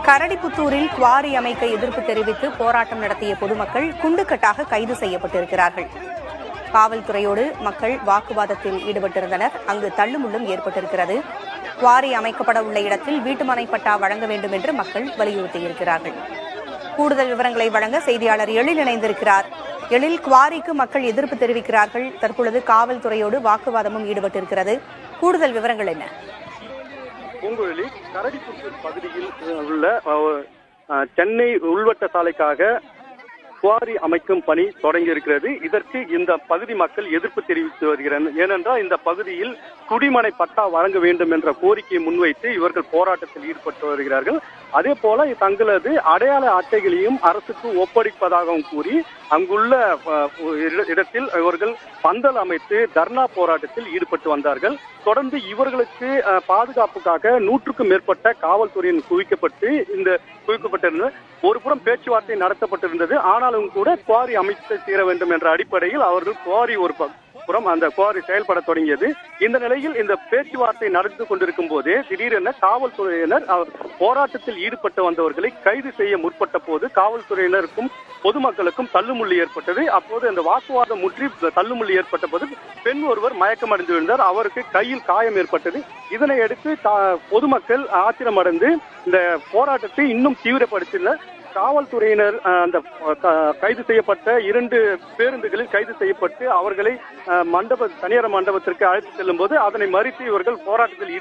கரடிப்புத்தூரில் quarry அமைக்க எதிர்ப்பு தெரிவித்து போராட்டம் நடத்திய பொதுமக்கள் குண்டுக்கட்டாக கைது செய்யப்பட்டிருக்கிறார்கள். காவல்துறையோடு மக்கள் வாக்குவாதத்தில் ஈடுபட்டிருந்தனர். அங்கு தள்ளுமுள்ளும் ஏற்பட்டிருக்கிறது. குவாரி அமைக்கப்பட உள்ள இடத்தில் வீட்டுமனை பட்டா வழங்க வேண்டும் என்று மக்கள் வலியுறுத்தியிருக்கிறார்கள். கூடுதல் விவரங்களை வழங்க செய்தியாளர் எழில் இணைந்திருக்கிறார். எழில், குவாரிக்கு மக்கள் எதிர்ப்பு தெரிவிக்கிறார்கள். தற்பொழுது காவல்துறையோடு வாக்குவாதமும் ஈடுபட்டிருக்கிறது. கூடுதல் விவரங்கள் என்ன? பூங்குழலி, கரடிப்புத்தூர் பகுதியில் உள்ள சென்னை உள்வட்ட சாலைக்காக குவாரி அமைக்கும் பணி தொடங்கி இருக்கிறது. இதற்கு இந்த பகுதி மக்கள் எதிர்ப்பு தெரிவித்து வருகிறார்கள். ஏனென்றால் இந்த பகுதியில் குடிமனை பட்டா வழங்க வேண்டும் என்ற கோரிக்கையை முன்வைத்து இவர்கள் போராட்டத்தில் ஈடுபட்டு வருகிறார்கள். அதே போல தங்களது அடையாள அட்டைகளையும் அரசுக்கு ஒப்படைப்பதாகவும் கூறி அங்குள்ள இடத்தில் இவர்கள் பந்தல் அமைத்து தர்ணா போராட்டத்தில் ஈடுபட்டு வந்தார்கள். தொடர்ந்து இவர்களுக்கு பாதுகாப்புக்காக 100க்கும் மேற்பட்ட காவல்துறையின் குவிக்கப்பட்டிருந்த ஒருபுறம் பேச்சுவார்த்தை நடத்தப்பட்டிருந்தது. ஆனாலும் கூட குவாரி அமைத்து தீர வேண்டும் என்ற அடிப்படையில் அவர்கள் குவாரி ஒரு புறம் அந்த குவாரி செயல்பட தொடங்கியது. இந்த நிலையில் இந்த பேச்சுவார்த்தை நடந்து கொண்டிருக்கும் போதே திடீரென காவல்துறையினர் போராட்டத்தில் ஈடுபட்டு வந்தவர்களை கைது செய்ய முற்பட்ட போது காவல்துறையினருக்கும் பொதுமக்களுக்கும் தள்ளுமுள்ளு ஏற்பட்டது. அப்போது அந்த வாக்குவாதம் முற்றி தள்ளுமுள்ளு ஏற்பட்ட போது பெண் ஒருவர் மயக்கமடைந்து விழுந்தார். அவருக்கு கையில் காயம் ஏற்பட்டது. இதனை அடுத்து பொதுமக்கள் ஆத்திரமடைந்து இந்த போராட்டத்தை இன்னும் தீவிரப்படுத்தினர். காவல்துறையினர் அந்த கைது செய்யப்பட்ட 2 பேருந்துகளில் கைது செய்யப்பட்டு அவர்களை தனியார் மண்டபத்திற்கு அழைத்து செல்லும் போது அதனை மறித்து இவர்கள் போராட்டத்தில்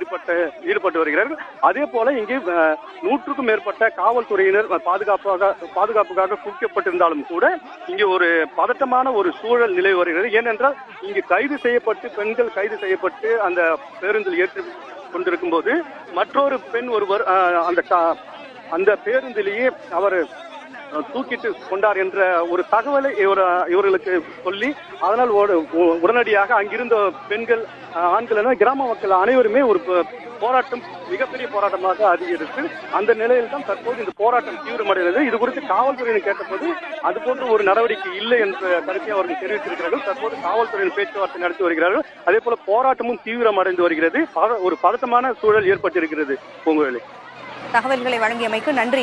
ஈடுபட்டு வருகிறார்கள். அதே போல இங்கே 100க்கும் மேற்பட்ட காவல்துறையினர் பாதுகாப்புக்காக குவிக்கப்பட்டிருந்தாலும் கூட இங்கே ஒரு பதட்டமான ஒரு சூழல் நிலவி வருகிறது. ஏனென்றால் இங்கு பெண்கள் கைது செய்யப்பட்டு அந்த பேருந்தில் ஏற்றி கொண்டிருக்கும் போது மற்றொரு பெண் ஒருவர் அந்த பேருந்திலேயே அவர் தூக்கிட்டு கொண்டார் என்ற ஒரு தகவலை இவர்களுக்கு சொல்லி அதனால் உடனடியாக அங்கிருந்த பெண்கள், ஆண்கள் என கிராம மக்கள் அனைவருமே ஒரு போராட்டம் மிகப்பெரிய போராட்டமாக அதிகரித்து அந்த நிலையில் தான் தற்போது இந்த போராட்டம் தீவிரமடைகிறது. இது குறித்து காவல்துறையினர் கேட்டபோது அது போன்ற ஒரு நடவடிக்கை இல்லை என்ற கருத்தை அவர்கள் தெரிவித்திருக்கிறார்கள். தற்போது காவல்துறையின் பேச்சுவார்த்தை நடத்தி வருகிறார்கள். அதே போல போராட்டமும் தீவிரமடைந்து வருகிறது. ஒரு பதட்டமான சூழல் ஏற்பட்டிருக்கிறது. பூங்குழலி, தகவல்களை வழங்கியமைக்கு நன்றி.